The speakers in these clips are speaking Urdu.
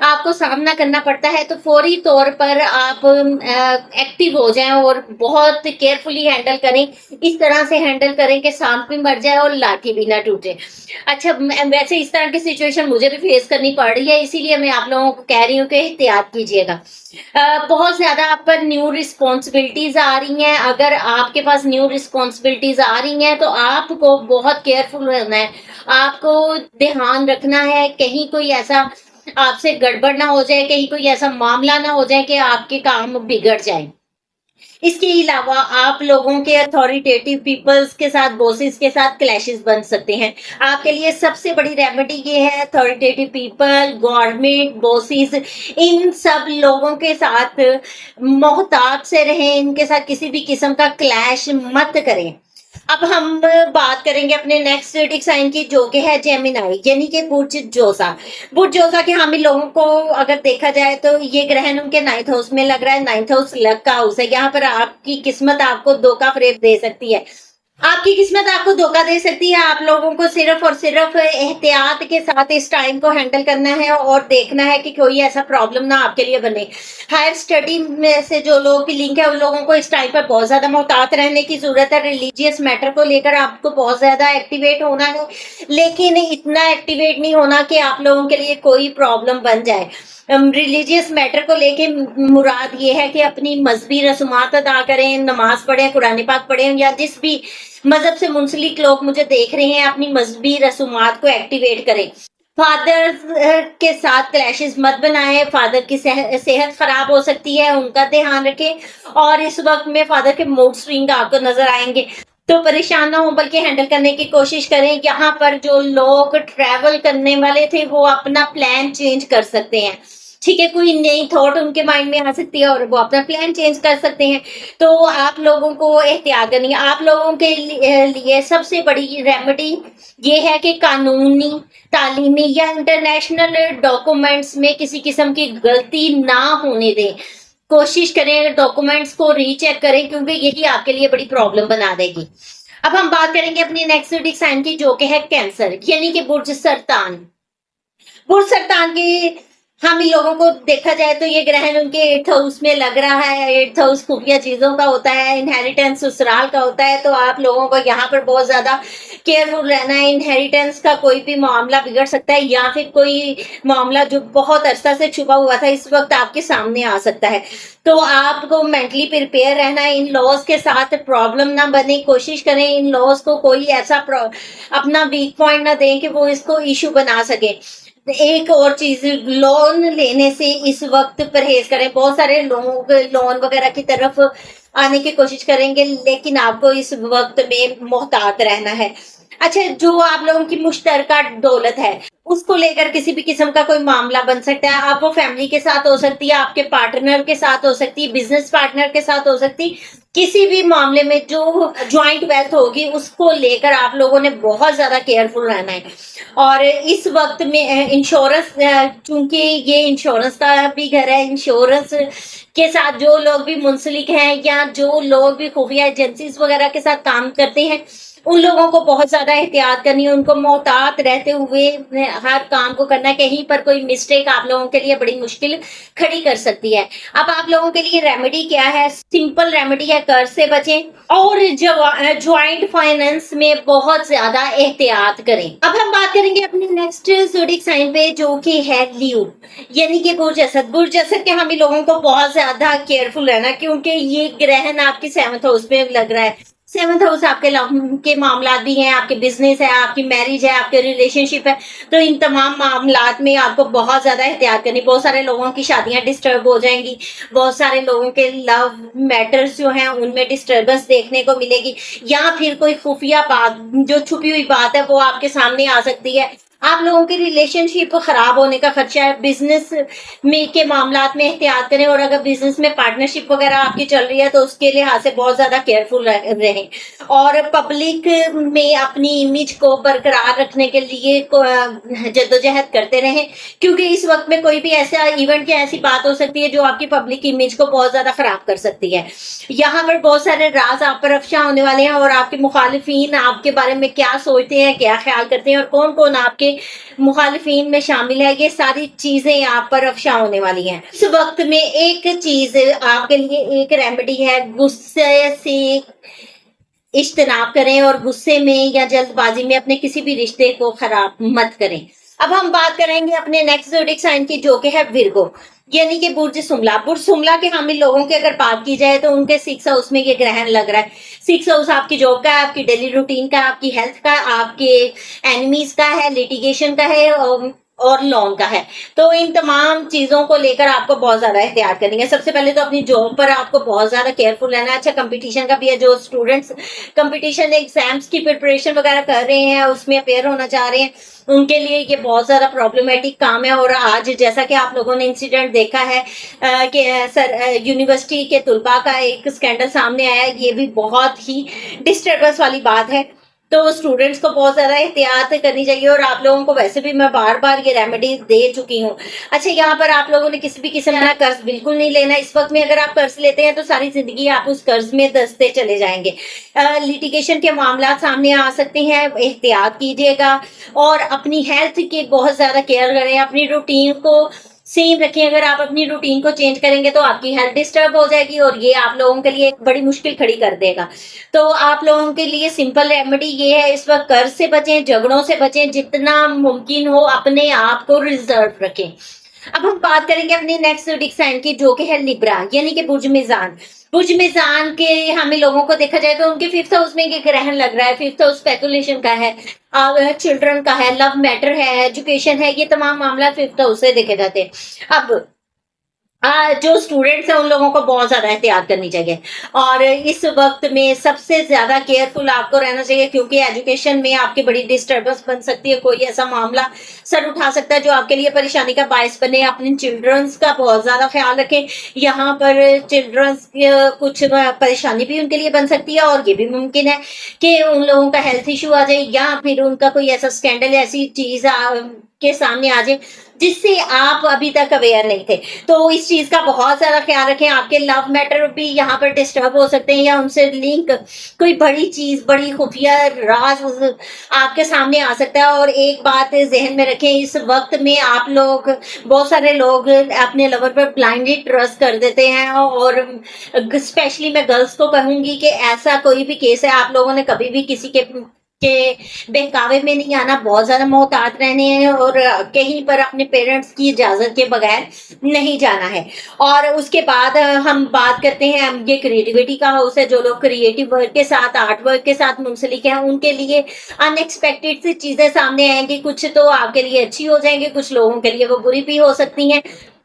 آپ کو سامنا کرنا پڑتا ہے تو فوری طور پر آپ ایکٹیو ہو جائیں اور بہت کیئرفلی ہینڈل کریں. اس طرح سے ہینڈل کریں کہ سانپ بھی مر جائے اور لاٹھی بھی نہ ٹوٹے. اچھا ویسے اس طرح کی سچویشن مجھے بھی فیس کرنی پڑ رہی ہے, اسی لیے میں آپ لوگوں کو کہہ رہی ہوں کہ احتیاط کیجیے گا. بہت زیادہ آپ پر نیو رسپانسبلٹیز آ رہی ہیں. اگر آپ کے پاس نیو رسپانسبلٹیز آ رہی ہیں تو آپ کو بہت کیئرفل رہنا ہے, آپ کو دھیان رکھنا ہے کہیں کوئی ایسا آپ سے گڑبڑ نہ ہو جائے, کہیں کوئی ایسا معاملہ نہ ہو جائے کہ آپ کے کام بگڑ جائیں. اس کے علاوہ آپ لوگوں کے اتھارٹیٹیو پیپلز کے ساتھ, بوسز کے ساتھ کلیشز بن سکتے ہیں. آپ کے لیے سب سے بڑی ریمیڈی یہ ہے, اتھارٹیٹیو پیپل, گورنمنٹ, بوسز, ان سب لوگوں کے ساتھ محتاط سے رہیں, ان کے ساتھ کسی بھی قسم کا کلیش مت کریں. اب ہم بات کریں گے اپنے نیکسٹ زوڈک سائن کی, جو کہ ہے جیمینائی یعنی کہ برج جوزا. برج جوزا کے حامل لوگوں کو اگر دیکھا جائے تو یہ گرہن ان کے 9th ہاؤس میں لگ رہا ہے. 9th ہاؤس لک کا ہاؤس ہے. یہاں پر آپ کی قسمت آپ کو دھوکہ فریب دے سکتی ہے, آپ کی قسمت آپ کو دھوکہ دے سکتی ہے. آپ لوگوں کو صرف اور صرف احتیاط کے ساتھ اس ٹائم کو ہینڈل کرنا ہے اور دیکھنا ہے کہ کوئی ایسا پرابلم نہ آپ کے لیے بنے. ہائر اسٹڈی میں سے جو لوگ بھی لنک ہے ان لوگوں کو اس ٹائم پر بہت زیادہ محتاط رہنے کی ضرورت ہے. ریلیجیس میٹر کو لے کر آپ کو بہت زیادہ ایکٹیویٹ ہونا ہے, لیکن اتنا ایکٹیویٹ نہیں ہونا کہ آپ لوگوں کے لیے کوئی پرابلم بن جائے. ریلیجیس میٹر کو لے کے مراد یہ ہے کہ اپنی مذہبی رسومات ادا کریں, نماز پڑھیں, قرآن پاک پڑھیں, یا جس بھی مذہب سے منسلک لوگ مجھے دیکھ رہے ہیں اپنی مذہبی رسومات کو ایکٹیویٹ کریں. فادر کے ساتھ کلیشز مت بنائیں, فادر کی صحت خراب ہو سکتی ہے, ان کا دھیان رکھیں. اور اس وقت میں فادر کے موڈ سوئنگ آپ کو نظر آئیں گے تو پریشان نہ ہوں بلکہ ہینڈل کرنے کی کوشش کریں. یہاں پر جو لوگ ٹریول کرنے والے تھے وہ اپنا پلان چینج کر سکتے ہیں, ٹھیک ہے, کوئی نئی تھاٹ ان کے مائنڈ میں آ سکتی ہے اور وہ اپنا پلان چینج کر سکتے ہیں. تو آپ لوگوں کو احتیاط کرنی ہے. آپ لوگوں کے لیے سب سے بڑی ریمیڈی یہ ہے کہ قانونی, تعلیمی یا انٹرنیشنل ڈاکومنٹس میں کسی قسم کی غلطی نہ ہونے دیں. کوشش کریں ڈاکومنٹس کو ری چیک کریں کیونکہ یہی آپ کے لیے بڑی پرابلم بنا دے گی. اب ہم بات کریں گے اپنی نیکسٹ زوڈک سائن کی, جو کہ ہے کینسر یعنی کہ برج سرطان. برج سرطان کے حامل لوگوں کو دیکھا جائے تو یہ گرہن ان کے 8th ہاؤس میں لگ رہا ہے. 8th ہاؤس خفیہ چیزوں کا ہوتا ہے, انہیریٹنس سسرال کا ہوتا ہے. تو آپ لوگوں کو یہاں پر بہت زیادہ کیئرفل رہنا ہے. انہیریٹنس کا کوئی بھی معاملہ بگڑ سکتا ہے یا پھر کوئی معاملہ جو بہت عرصہ سے چھپا ہوا تھا اس وقت آپ کے سامنے آ سکتا ہے. تو آپ کو مینٹلی پریپیئر رہنا ہے. ان لاز کے ساتھ پرابلم نہ بنے, کوشش کریں ان لاز کو کوئی ایسا اپنا ویک پوائنٹ نہ دیں کہ وہ اس کو ایشو بنا سکے. ایک اور چیز, لون لینے سے اس وقت پرہیز کریں. بہت سارے لوگ لون وغیرہ کی طرف آنے کی کوشش کریں گے لیکن آپ کو اس وقت میں محتاط رہنا ہے. اچھا, جو آپ لوگوں کی مشترکہ دولت ہے اس کو لے کر کسی بھی قسم کا کوئی معاملہ بن سکتا ہے. آپ وہ فیملی کے ساتھ ہو سکتی ہے, آپ کے پارٹنر کے ساتھ ہو سکتی ہے, بزنس پارٹنر کے ساتھ ہو سکتی. کسی بھی معاملے میں جو جوائنٹ ویلتھ ہوگی اس کو لے کر آپ لوگوں نے بہت زیادہ کیئرفل رہنا ہے. اور اس وقت میں انشورنس, چونکہ یہ انشورنس کا بھی گھر ہے, انشورنس کے ساتھ جو لوگ بھی منسلک ہیں یا جو لوگ بھی خفیہ ایجنسیز وغیرہ کے ساتھ کام کرتے ہیں ان لوگوں کو بہت زیادہ احتیاط کرنی ہے. ان کو محتاط رہتے ہوئے ہر کام کو کرنا ہے. کہیں پر کوئی مسٹیک آپ لوگوں کے لیے بڑی مشکل کھڑی کر سکتی ہے. اب آپ لوگوں کے لیے ریمیڈی کیا ہے؟ سمپل ریمیڈی ہے, قرض سے بچیں اور جوائنٹ فائنانس میں بہت زیادہ احتیاط کریں. اب ہم بات کریں گے اپنے نیکسٹ زوڈک سائن پہ, جو کہ ہے لیو یعنی کہ برج اسد. برج اسد کے ہمیں لوگوں کو بہت زیادہ کیئرفل رہنا کیونکہ یہ گرہن آپ کی 7th ہاؤس میں لگ رہا ہے. 7th ہاؤس آپ کے معاملات بھی ہیں, آپ کے بزنس ہے, آپ کی میرج ہے, آپ کے ریلیشن شپ ہے. تو ان تمام معاملات میں آپ کو بہت زیادہ احتیاط کرنی. بہت سارے لوگوں کی شادیاں ڈسٹرب ہو جائیں گی, بہت سارے لوگوں کے لو میٹرز جو ہیں ان میں ڈسٹربنس دیکھنے کو ملے گی, یا پھر کوئی خفیہ بات جو چھپی ہوئی بات ہے وہ آپ کے سامنے آ سکتی ہے. آپ لوگوں کی ریلیشن شپ خراب ہونے کا خدشہ ہے. بزنس میں کے معاملات میں احتیاط کریں, اور اگر بزنس میں پارٹنرشپ وغیرہ آپ کی چل رہی ہے تو اس کے لحاظ سے بہت زیادہ کیئرفل رہیں. اور پبلک میں اپنی امیج کو برقرار رکھنے کے لیے جدوجہد کرتے رہیں, کیونکہ اس وقت میں کوئی بھی ایسا ایونٹ یا ایسی بات ہو سکتی ہے جو آپ کی پبلک امیج کو بہت زیادہ خراب کر سکتی ہے. یہاں پر بہت سارے راز آپ پر افشا ہونے والے ہیں, اور آپ کے مخالفین آپ کے بارے میں کیا سوچتے ہیں, کیا خیال کرتے ہیں, اور کون کون آپ کے کے مخالفین میں شامل ہے، یہ ساری چیزیں آپ پر افشاں ہونے والی ہیں۔ اس وقت میں ایک چیز آپ کے لیے ایک ریمیڈی ہے، غصے سے اجتناب کریں اور غصے میں یا جلد بازی میں اپنے کسی بھی رشتے کو خراب مت کریں۔ اب ہم بات کریں گے اپنے نیکسٹ زوڈک سائن کی، جو کہ ہے ورگو، یعنی کہ برج سملا۔ برج سملا کے حامل لوگوں کی اگر بات کی جائے تو ان کے 6 ہاؤس میں یہ گرہن لگ رہا ہے۔ 6 ہاؤس آپ کی جاب کا ہے، آپ کی ڈیلی روٹین کا، آپ کی ہیلتھ کا، آپ کے اینیمیز کا ہے، لیٹیگیشن کا ہے اور لون کا ہے۔ تو ان تمام چیزوں کو لے کر آپ کو بہت زیادہ احتیاط کرنی ہے۔ سب سے پہلے تو اپنی جاب پر آپ کو بہت زیادہ کیئرفل رہنا ہے۔ اچھا، کمپٹیشن کا بھی ہے، جو اسٹوڈنٹس کمپٹیشن ایگزامس کی پریپریشن وغیرہ کر رہے ہیں، اس میں اپیئر ہونا چاہ رہے ہیں، ان کے لیے یہ بہت زیادہ پرابلمیٹک کام ہے۔ اور آج جیسا کہ آپ لوگوں نے انسیڈنٹ دیکھا ہے کہ یونیورسٹی کے طلباء کا ایک اسکینڈل سامنے آیا ہے، یہ بھی بہت ہی ڈسٹربنس والی بات ہے۔ تو اسٹوڈنٹس کو بہت زیادہ احتیاط کرنی چاہیے، اور آپ لوگوں کو ویسے بھی میں بار بار یہ ریمیڈی دے چکی ہوں۔ اچھا، یہاں پر آپ لوگوں نے کسی بھی قسم کا قرض بالکل نہیں لینا۔ اس وقت میں اگر آپ قرض لیتے ہیں تو ساری زندگی آپ اس قرض میں دستے چلے جائیں گے۔ لیٹیگیشن کے معاملات سامنے آ سکتے ہیں، احتیاط کیجیے گا اور اپنی ہیلتھ کی بہت زیادہ کیئر کریں، اپنی روٹین کو سیم رکھیں۔ اگر آپ اپنی روٹین کو چینج کریں گے تو آپ کی ہیلتھ ڈسٹرب ہو جائے گی، اور یہ آپ لوگوں کے لیے ایک بڑی مشکل کھڑی کر دے گا۔ تو آپ لوگوں کے لیے سمپل ریمیڈی یہ ہے، اس وقت قرض سے بچیں، جھگڑوں سے بچیں، جتنا ممکن ہو اپنے آپ کو ریزرو رکھیں۔ اب ہم بات کریں گے اپنے نیکسٹ زوڈک سائن کی، جو کہ ہے لیبرا، یعنی کہ برج میزان۔ برج میزان کے ہمیں لوگوں کو دیکھا جائے تو ان کے 5th ہاؤس میں یہ گرہن لگ رہا ہے۔ 5th ہاؤس اسپیکولیشن کا ہے، چلڈرن کا ہے، لو میٹر ہے، ایجوکیشن ہے، یہ تمام معاملات 5th ہاؤس سے دیکھے جاتے ہیں۔ اب جو اسٹوڈنٹس ہیں ان لوگوں کو بہت زیادہ احتیاط کرنی چاہیے، اور اس وقت میں سب سے زیادہ کیئرفل آپ کو رہنا چاہیے، کیونکہ ایجوکیشن میں آپ کی بڑی ڈسٹربنس بن سکتی ہے۔ کوئی ایسا معاملہ سر اٹھا سکتا ہے جو آپ کے لیے پریشانی کا باعث بنے۔ اپنے چلڈرنس کا بہت زیادہ خیال رکھیں۔ یہاں پر چلڈرنس کچھ پریشانی بھی ان کے لیے بن سکتی ہے، اور یہ بھی ممکن ہے کہ ان لوگوں کا ہیلتھ ایشو آ جائے، یا پھر ان کا کوئی ایسا اسکینڈل، ایسی چیز کے سامنے آ جائے جس سے آپ ابھی تک اویئر نہیں تھے۔ تو اس چیز کا بہت زیادہ خیال رکھیں۔ آپ کے لو میٹر بھی یہاں پر ڈسٹرب ہو سکتے ہیں، یا ان سے لنک کوئی بڑی چیز، بڑی خفیہ راز آپ کے سامنے آ سکتا ہے۔ اور ایک بات ذہن میں رکھیں، اس وقت میں آپ لوگ، بہت سارے لوگ اپنے لور پر بلائنڈلی ٹرسٹ کر دیتے ہیں، اور اسپیشلی میں گرلس کو کہوں گی کہ ایسا کوئی بھی کیس ہے، آپ لوگوں نے کبھی بھی کسی کے بہکاوے میں نہیں آنا، بہت زیادہ محتاط رہنے ہیں، اور کہیں پر اپنے پیرنٹس کی اجازت کے بغیر نہیں جانا ہے۔ اور اس کے بعد ہم بات کرتے ہیں، یہ کریٹیوٹی کا ہاؤس ہے۔ جو لوگ کریٹیو ورک کے ساتھ، آرٹ ورک کے ساتھ منسلک ہیں، ان کے لیے ان ایکسپیکٹڈ سی چیزیں سامنے آئیں گی۔ کچھ تو آپ کے لیے اچھی ہو جائیں گی، کچھ لوگوں کے لیے وہ بری بھی ہو سکتی ہیں۔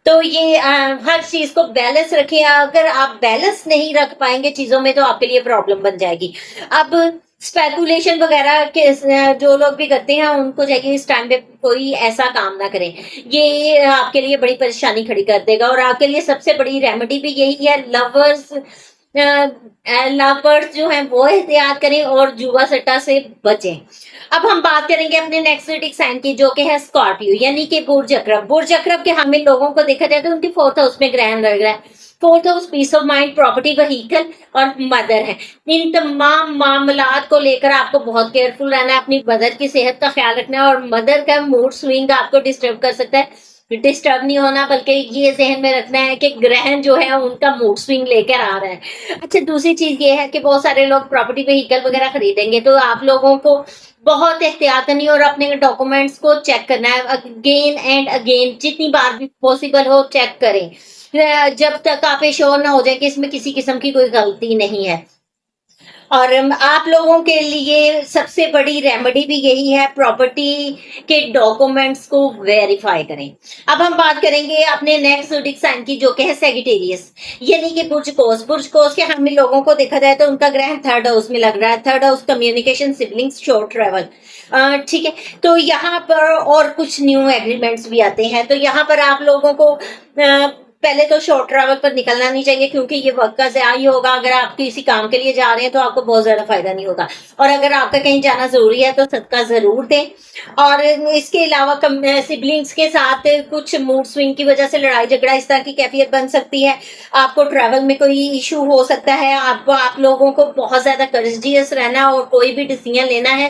تو یہ ہر چیز کو بیلنس رکھیں۔ اگر آپ بیلنس نہیں رکھ پائیں گے چیزوں میں تو آپ کے لیے پرابلم بن جائے گی۔ اب اسپیکولیشن وغیرہ کے جو لوگ بھی کرتے ہیں، ان کو چاہیے اس ٹائم پہ کوئی ایسا کام نہ کریں، یہ آپ کے لیے بڑی پریشانی کھڑی کر دے گا۔ اور آپ کے لیے سب سے بڑی ریمیڈی بھی یہی ہے، لورز جو ہیں وہ احتیاط کریں اور جوا سٹا سے بچیں۔ اب ہم بات کریں گے اپنے نیکسٹ زوڈک سائن کی، جو کہ ہے اسکارپیو، یعنی کہ برج عقرب۔ برج عقرب کے حامل لوگوں کو دیکھا جائے تو ان کی 4th ہاؤس میں گرہن لگ رہا ہے۔ 4th house peace of mind, property, vehicle اور مدر ہے۔ ان تمام معاملات کو لے کر آپ کو بہت کیئرفل رہنا ہے، اپنی مدر کی صحت کا خیال رکھنا ہے، اور مدر کا موڈ سوئنگ آپ کو ڈسٹرب کر سکتا ہے۔ ڈسٹرب نہیں ہونا، بلکہ یہ ذہن میں رکھنا ہے کہ گرہن جو ہے ان کا موڈ سوئنگ لے کر آ رہا ہے۔ اچھا، دوسری چیز یہ ہے کہ بہت سارے لوگ پراپرٹی وہیکل وغیرہ خریدیں گے، تو آپ لوگوں کو بہت احتیاط کرنی ہے، اور اپنے ڈاکومنٹس کو چیک کرنا ہے اگین اینڈ اگین، جتنی بار بھی پاسبل ہو چیک کریں، جب تک آپ ایشور نہ ہو جائے کہ اس میں کسی قسم کی کوئی غلطی نہیں ہے۔ اور آپ لوگوں کے لیے سب سے بڑی ریمیڈی بھی یہی ہے، پراپرٹی کے ڈاکومنٹس کو ویریفائی کریں۔ اب ہم بات کریں گے اپنے نیکسٹ زوڈک سائن کی، جو کہ ہے سیگیٹیریس، یعنی کہ برج قوس۔ برج قوس کے حامل لوگوں کو دیکھا جائے تو ان کا گرہن 3rd ہاؤس میں لگ رہا ہے۔ 3rd house communication, siblings, short travel, ٹھیک ہے۔ تو یہاں پر اور کچھ نیو ایگریمنٹس بھی آتے ہیں، تو یہاں پر آپ لوگوں کو پہلے تو شارٹ ٹریول پر نکلنا نہیں چاہیے، کیونکہ یہ وقت کا ضیاع ہی ہوگا۔ اگر آپ کسی کام کے لیے جا رہے ہیں تو آپ کو بہت زیادہ فائدہ نہیں ہوگا، اور اگر آپ کا کہیں جانا ضروری ہے تو صدقہ ضرور دیں۔ اور اس کے علاوہ سبلنگس کے ساتھ کچھ موڈ سوئنگ کی وجہ سے لڑائی جھگڑا اس طرح کی کیفیت بن سکتی ہے۔ آپ کو ٹریول میں کوئی ایشو ہو سکتا ہے۔ آپ لوگوں کو بہت زیادہ کرجیس رہنا، اور کوئی بھی ڈیسیژن لینا ہے